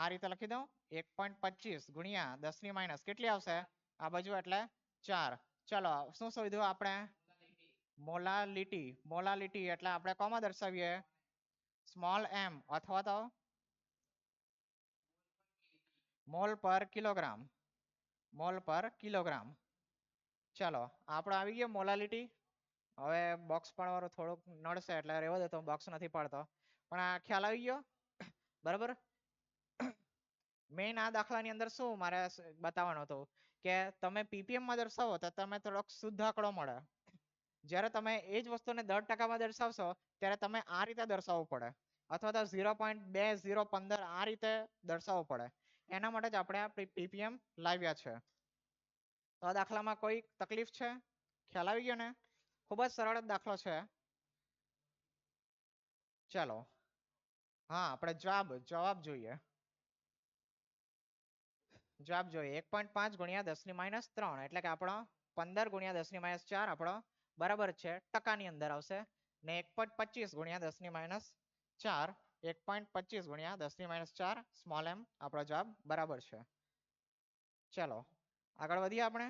આ રીતે લખી દઉં 1.25 ગુણ્યા 10⁻, કેટલી આવશે આ બાજુ? એટલે 4. ચલો શું શોધ્યું આપણે? મોલાલિટી એટલે આપણે કોમાં દર્શાવીએ? સ્મોલ m અથવા તો મોલ પર કિલોગ્રામ. ચાલો આપણે આવી ગયો મોલાલિટી. હવે બોક્સ પાડવાનું થોડુંક નડશે એટલે રહેવા દે, તો બોક્સ નથી પાડતો. પણ આ ખ્યાલ આવી ગયો બરાબર. મેઇન આ દાખલાની અંદર શું મારે બતાવવાનું હતું કે તમે ppm માં દર્શાવો તો તમે થોડોક શુદ્ધ આંકડો મળે. જ્યારે તમે એ જ વસ્તુને દર ટકામાં દર્શાવશો ત્યારે તમે આ રીતે દર્શાવવું પડે અથવા તો 0.2015 આ રીતે દર્શાવવું પડે. એના માટે જ આપણે ppm લાવ્યા છે. તો આ દાખલામાં કોઈ તકલીફ છે? ખ્યાલ આવી ગયો ને? ખૂબ જ સરળ દાખલો છે. ચાલો હા આપણે જવાબ જોઈએ. 1.5 ગુણ્યા 10⁻3 એટલે કે આપણો 15 ગુણ્યા 10⁻4 આપણો બરાબર છે ટકાની અંદર આવશે. ને 1.25 ગુણ્યા 10⁻4 1.25 ગુણ્યા 10⁻4 સ્મોલ m આપણો જવાબ બરાબર છે. ચાલો આગળ વધીએ. આપણે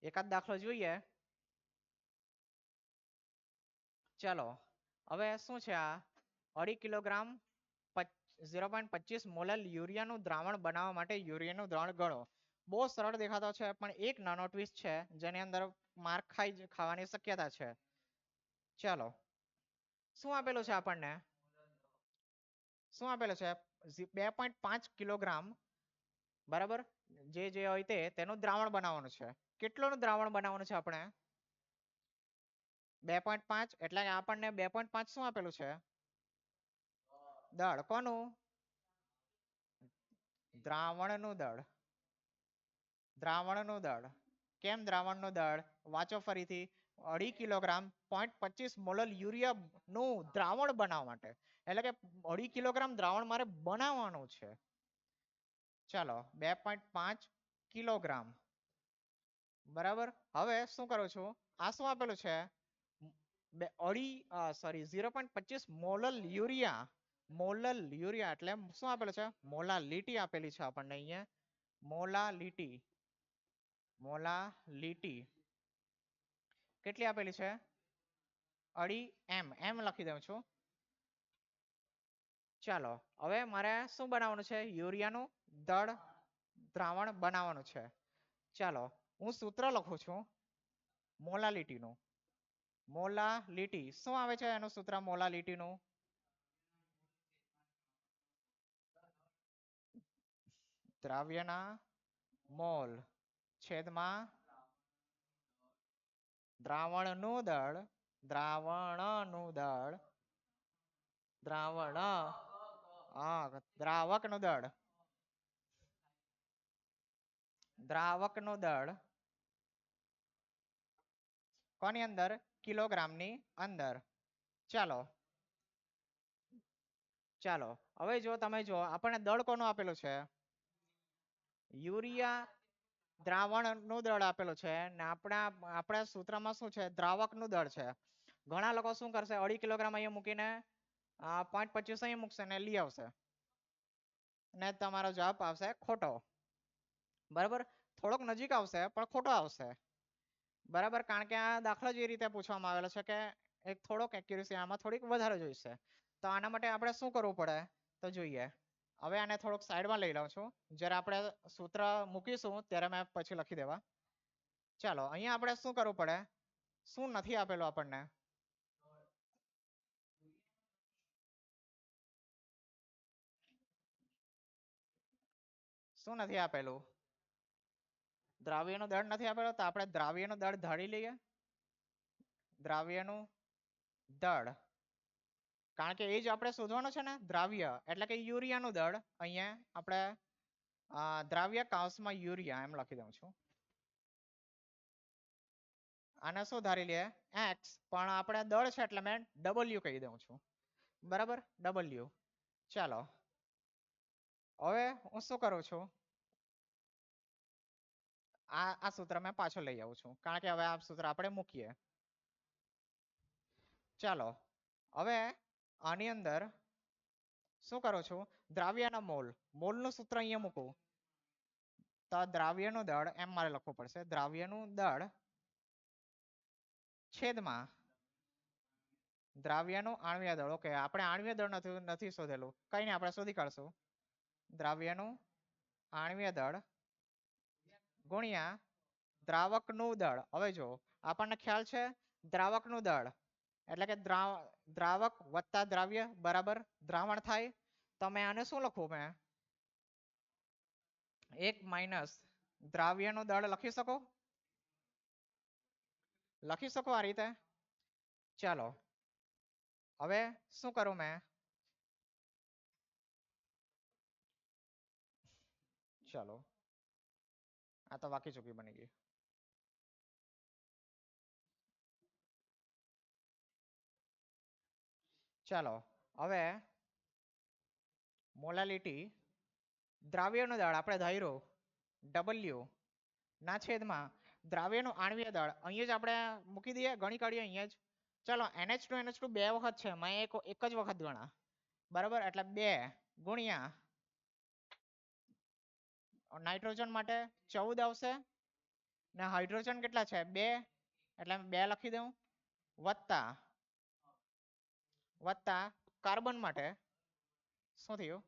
એકાદ દાખલો જોઈએ. ચાલો હવે શું છે? આ 2.5 કિલોગ્રામ 0.25 મોલર યુરિયાનું દ્રાવણ બનાવવા માટે યુરિયાનું દ્રાવણ ગણો. બહુ સરળ દેખાતો છે પણ એક નાનો ટ્વિસ્ટ છે જેની અંદર માર્ક ખાવાની શક્યતા છે. ચાલો શું આપેલું છે આપણને? શું આપેલું છે? 2.5 કિલોગ્રામ બરાબર જે હોય તેનું દ્રાવણ બનાવવાનું છે. કેટલું દ્રાવણ બનાવવાનું છે આપણે? 2.5 એટલે કે આપણને 2.5 શું આપેલું છે? દળ. કોનું? દ્રાવણનું દળ. દ્રાવણનું દળ. કેમ દ્રાવણનું દળ? વાંચો ફરીથી. 2.5 કિલોગ્રામ 0.25 મોલર યુરિયાનું દ્રાવણ બનાવવા માટે, એટલે કે 2.5 કિલોગ્રામ દ્રાવણ મારે બનાવવાનું છે. ચાલો 2.5 કિલોગ્રામ બરાબર. હવે શું કરું છું? આ શું આપેલું છે? 0.25 મોલર યુરિયા. મોલર યુરિયા એટલે શું આપેલું છે? મોલાલિટી આપેલી છે આપણને અહીંયા. મોલાલિટી. મોલાલિટી કેટલી આપેલી છે? 2.5 એમ લખી દઉં છું. ચાલો હવે મારે શું બનાવવાનું છે? યુરિયાનું દળ દ્રાવણ બનાવવાનું છે. ચાલો હું સૂત્ર લખું છું મોલાલિટીનું. મોલાલિટી શું આવે છે એનું સૂત્ર મોલાલિટીનું? દ્રાવ્યના મોલ છેદમાં દ્રાવણનું દળ. દ્રાવણનું દળ. દ્રાવણ દ્રાવકનું દળ. દ્રાવકનું દળ કોની અંદર? કિલોગ્રામની અંદર. ચાલો ચાલો હવે જો તમે જો આપણને દળ કોનું આપેલું છે? યુરિયા દ્રાવણનું દળ આપેલું છે ને આપણા સૂત્રમાં શું છે? દ્રાવકનું દળ છે. ઘણા લોકો શું કરશે? 2.5 કિલોગ્રામ અહીંયા મૂકીને 0.25 અહીંયા મૂકશે ને લઈ આવશે ને તમારો જવાબ આવશે ખોટો. બરાબર. થોડોક નજીક આવશે પણ ખોટો આવશે. બરાબર. કારણ કે આ દાખલો જ એ રીતે પૂછવામાં આવેલો છે કે એક થોડોક એક્યુરેસી આમાં થોડીક વધારે જોઈશે. તો આના માટે આપણે શું કરવું પડે તો જોઈએ. હવે આને થોડુંક સાઈડમાં લઈ લઉં છું. જ્યારે આપણે સૂત્ર મૂકીશું ત્યારે મેં પછી લખી દેવા. ચાલો અહીંયા આપણે શું કરવું પડે? શું નથી આપેલું આપણને? શું નથી આપેલું? દ્રાવ્યનું દળ નથી આપેલું તો આપણે દ્રાવ્યનું દળ ધારી લઈએ. દ્રાવ્યનું દળ કારણ કે એ જ આપણે શોધવાનું છે ને. દ્રાવ્ય એટલે કે યુરિયાનું દળ. અહીંયા આપણે દ્રાવ્ય કાંસમાં યુરિયા એમ લખી દઉં છું. આને શું ધારી લઈએ? એક્સ. પણ આપણે દળ છે એટલે મેં ડબલ્યુ કહી દઉં છું. બરાબર. ડબલ્યુ. ચાલો હવે હું શું કરું છું? આ સૂત્ર મેં પાછો લઈ આવું છું કારણ કે હવે આ સૂત્ર આપણે મૂકીએ. ચાલો હવે આની અંદર શું કરું છું? દ્રાવ્યના મોલ. મોલનું સૂત્ર અહીંયા મૂકું તો દ્રાવ્યનું દળ એમ મારે લખવું પડશે. દ્રાવ્યનું દળ છેદમાં દ્રાવ્યનું આણ્વીય દળ. ઓકે આપણે આણ્વીય દળ નથી શોધેલું. કઈ નહીં આપણે શોધી કાઢશું. દ્રાવ્યનું આણ્વીય દળ ગુણ્યા દ્રાવકનું દળ. હવે જો આપણને ખ્યાલ છે દ્રાવકનું દળ એટલે કે દ્રાવક વત્તા દ્રાવ્ય બરાબર દ્રાવણ થાય. તમે આને શું લખવું? મેં 1 માઇનસ દ્રાવ્યનું દળ લખી શકો? લખી શકો આ રીતે? ચાલો હવે શું કરું મેં? ચાલો આ તો વાકી ચૂકી બની ગઈ. ચાલો હવે મોલાલિટી દ્રાવ્યનું દળ આપણે ધાર્યું ડબલ્યુ ના છેદમાં દ્રાવ્યનું આણ્વીય દળ અહીંયા જ આપણે મૂકી દઈએ. ગણી કાઢીએ અહીંયા જ. ચાલો NH2 બે વખત છે. મેં એક જ વખત ગણા. બરાબર. એટલે 2 ગુણ્યા નાઇટ્રોજન માટે 14 આવશે ને હાઇડ્રોજન કેટલા છે? 2 એટલે 2 લખી દઉં વત્તા કાર્બન માટે શું થયું?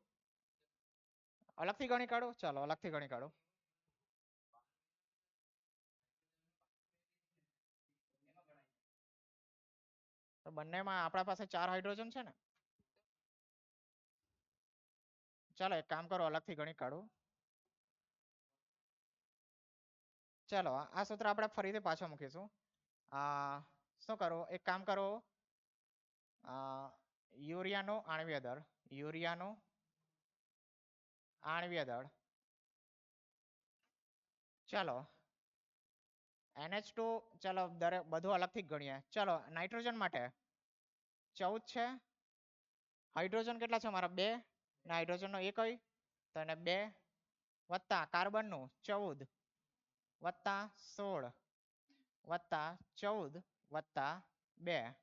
અલગથી ગણી કાઢો. ચાલો અલગથી ગણી કાઢો. તો બંનેમાં આપણા પાસે 4 હાઇડ્રોજન છે ને. ચાલો એક કામ કરો, અલગથી ગણી કાઢો. ચાલો આ સૂત્ર આપણે ફરીથી પાછો મૂકીશું. શું કરો, એક કામ કરો, યુરિયાનો આણ્વીય દળ, યુરિયાનો આણ્વીય દળ. ચાલો NH2, ચાલો દરેક બધું અલગથી ગણીએ. ચાલો નાઇટ્રોજન માટે 14 છે. હાઇડ્રોજન કેટલા છે મારા? 2. હાઇડ્રોજનનો એક હોય તો એને 2 વત્તા કાર્બનનું 14 વત્તા 16 વત્તા 14 વત્તા 2.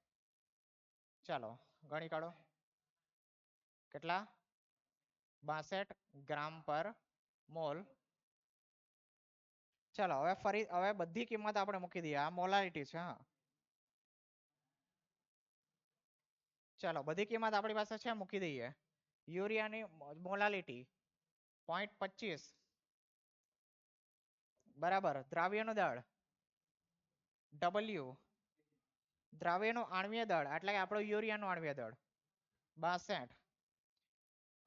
ચાલો ગણી કાઢો. કેટલા? 62 ગ્રામ પર મોલ. ચાલો હવે બધી કિંમત આપણે મૂકી દઈએ. આ મોલારિટી છે. હા, ચાલો બધી કિંમત આપણી પાસે છે, મૂકી દઈએ. યુરિયાની મોલાલિટી 0.25 બરાબર. દ્રાવ્યનું દળ W, દ્રાવ્યનું આણ્વીય દળ એટલે કે આપણો યુરિયાનું આણ્વીય દળ 62.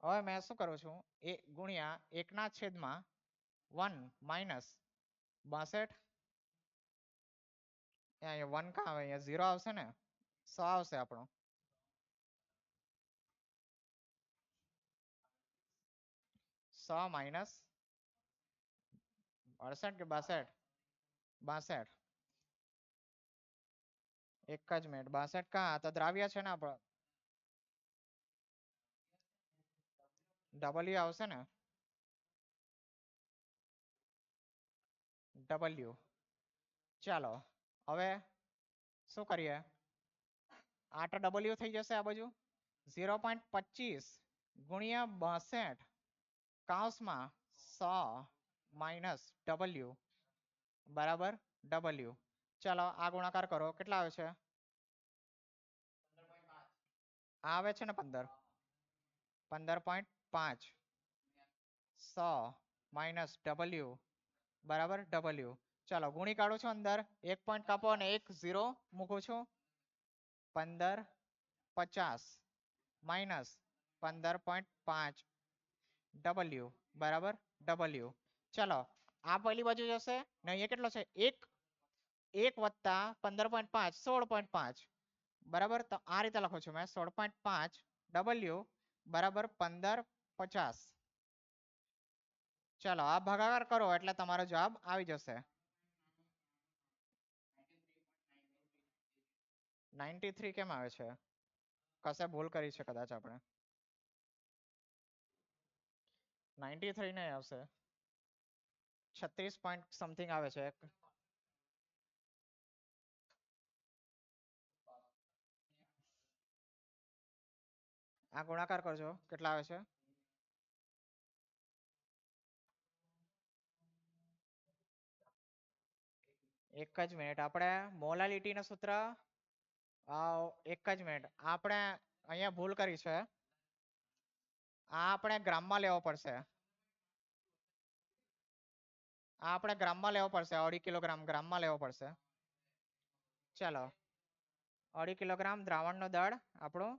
હવે મેં શું કરું છું, એ ગુણ્યા 1/1 માઇનસ 62. અહીંયા 1 કાં આવે? અહીંયા 0 આવશે ને, 100 આવશે આપણો. 100 માઇનસ 68 કે 62? 62. એક જ મિનિટ, 62 કાં? તો દ્રાવ્ય છે ને આપણો W આવશે ને, W. ચાલો હવે શું કરીએ, 8 W થઈ જશે આ બાજુ. 0.25 ગુણ્યા 62 કૌંસમાં 100 માઇનસ W બરાબર W. ચાલો આ ગુણાકાર કરો, કેટલા આવે છે? આ આવે છે ને 15.5 100 માઇનસ W બરાબર W. ચાલો ગુણી કાઢું છું, અંદર 1 પોઈન્ટ કાપો અને 1 0 મૂકું છું. 1550 માઇનસ 15.5 W બરાબર W. ચાલો આ પહેલી બાજુ જશે ને અહીંયા કેટલો છે? 1 વત્તા 15.5 16.5 બરાબર. તો આ રીતે લખું છું મેં 16.5 W બરાબર 1550. ચાલો આ ભાગાકાર કરો એટલે તમારો જવાબ આવી જશે 93. કેમ આવે છે? કશે ભૂલ કરી છે કદાચ આપણે. 93 નહીં આવશે, 36 પોઈન્ટ સમથિંગ આવે છે. આ ગુણાકાર કરજો, કેટલા આવે છે? એક જ મિનિટ, આપણે મોલાલિટીનું સૂત્ર એક જ મિનિટ, આપણે અહીંયા ભૂલ કરી છે. આ આપણે ગ્રામમાં લેવો પડશે. આ આપણે ગ્રામમાં લેવો પડશે, 2.5 કિલોગ્રામ ગ્રામમાં લેવો પડશે. ચાલો 2.5 કિલોગ્રામ દ્રાવણનો દળ આપણું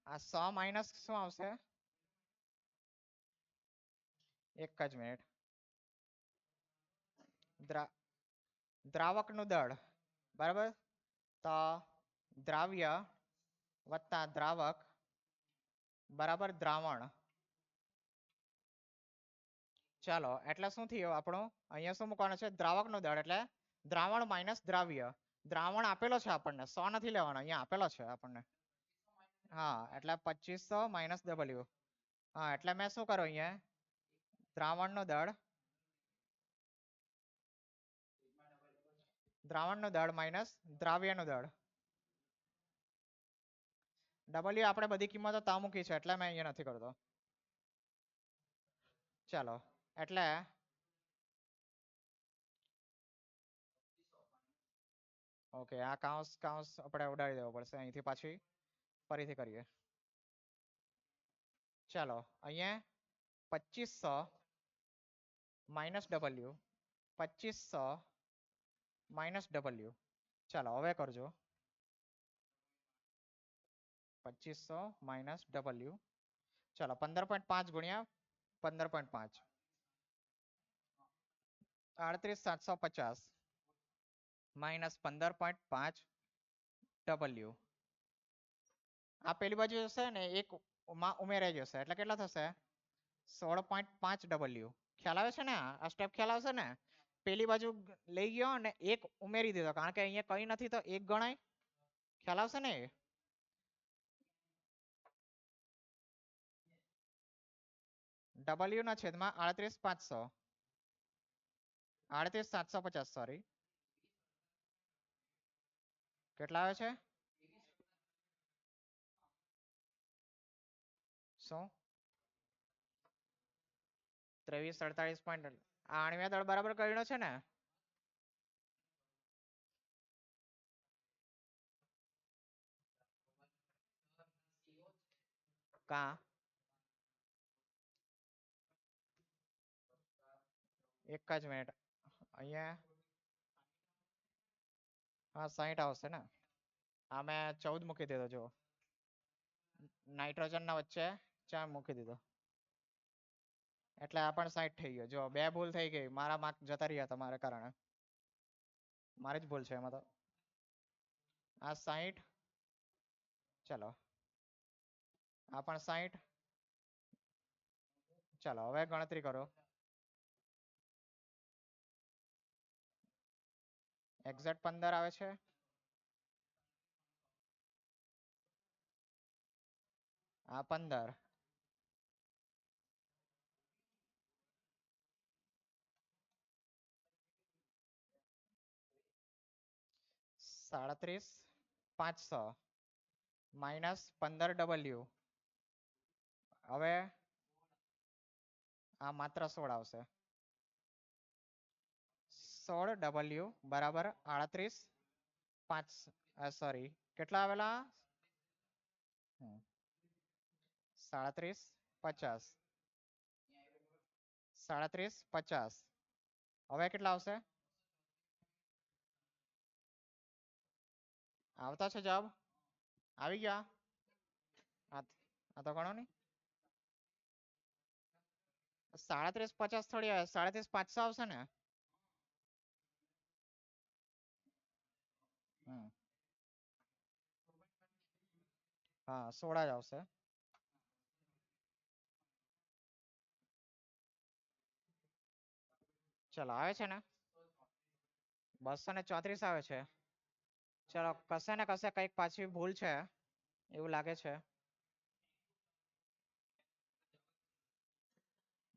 આ 100 માઇનસ શું આવશે? એક જ મિનિટ, દ્રાવકનું દળ બરાબર. તો દ્રાવ્ય વત્તા દ્રાવક બરાબર દ્રાવણ. ચાલો એટલે શું થયું આપણું? અહીંયા શું મૂકવાનું છે? દ્રાવકનું દળ એટલે દ્રાવણ માઇનસ દ્રાવ્ય. દ્રાવણ આપેલો છે આપણને, 100 નથી લેવાનો, અહીંયા આપેલો છે આપણને. હા એટલે 2500 માઇનસ W. હા એટલે મેં શું કરું, અહીંયા દ્રાવણનું દળ માઇનસ દ્રાવ્યનું દળ. W આપણે બધી કિંમતો તા મૂકી છે એટલે મેં અહીંયા નથી કરતો. ચાલો એટલે ઓકે, આ કૌંસ આપણે ઉડાડી દેવો પડશે અહીંથી, પાછી ફરીથી કરીએ. ચાલો અહીંયા 2500 માઇનસ W, 2500 માઇનસ ડબલ્યુ. ચાલો હવે કરજો. 2500 માઇનસ ડબલ્યુ. ચાલો 15.5 ગુણ્યા 15.5 38750 માઇનસ 15.5 ડબલ્યુ. આ પેલી બાજુ જશે ને એક માં ઉમેરાઈ જશે એટલે કેટલા થશે 16.5 ડબલ્યુ. ખ્યાલ આવે છે ને આ સ્ટેપ ખ્યાલ આવશે ને. પેલી બાજુ લઈ ગયો અને એક ઉમેરી દીધો કારણ કે અહીંયા કઈ નથી તો એક ગણાય. ખ્યાલ આવશે ને. ડબલ્યુ ના છેદમાં 38500 38750 સોરી કેટલા આવે છે શું 2348. આણ્યા દળ બરાબર કર્યો છે ને. કા એક જ મિનિટ અહીંયા હા 60 આવશે ને. આ મેં 14 મૂકી દીધો જો નાઇટ્રોજન ના વચ્ચે 4 મૂકી દીધો એટલે આ પણ 60 થઈ ગયો. જો બે ભૂલ થઈ ગઈ મારા માર્ક જતા રહ્યા તમારા કારણે. મારી જ ભૂલ છે એમાં તો. આ 60. ચલો આ પણ 60. ચાલો હવે ગણતરી કરો. એક્ઝેક્ટ 15 આવે છે. આ 15 37,500 માઇનસ 15 ડબલ્યુ. હવે આ માત્ર 16 આવશે. 16 ડબલ્યુ બરાબર 38,500 સોરી કેટલા આવેલા 3750 3750. હવે કેટલા આવશે આવતા છે જવાબ આવી ગયા. આ તો ગણો નહીં 3750 થોડી આવે 37,500 આવશે ને. હા 16 જ આવશે. ચલો આવે છે ને 234 આવે છે. ચલો કશે ને કશે કઈક પાછી ભૂલ છે એવું લાગે છે.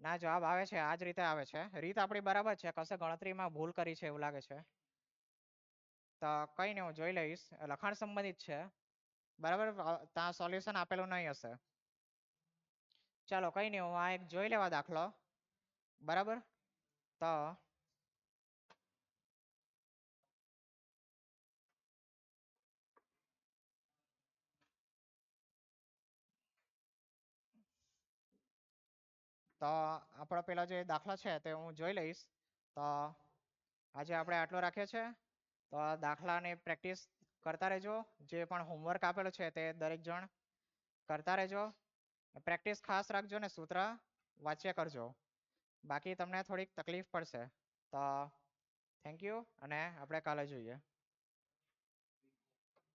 ના જવાબ આવે છે આ જ રીતે આવે છે. રીત આપણી બરાબર છે કશે ગણતરીમાં ભૂલ કરી છે એવું લાગે છે. તો કઈ નહીં હું જોઈ લઈશ લખાણ સંબંધિત છે બરાબર ત્યાં સોલ્યુશન આપેલું નહીં હશે. ચાલો કઈ નહીં હું આ એક જોઈ લેવા દાખલો બરાબર. તો તો આપણો પેલો જે દાખલો છે તે હું જોઈ લઈશ. તો આજે આપણે આટલો રાખીએ છીએ. તો આ દાખલાની પ્રેક્ટિસ કરતા રહેજો. જે પણ હોમવર્ક આપેલો છે તે દરેક જણ કરતા રહેજો. પ્રેક્ટિસ ખાસ રાખજો ને સૂત્ર વાંચ્યા કરજો બાકી તમને થોડીક તકલીફ પડશે. તો થેન્ક યુ અને આપણે કાલે જોઈએ.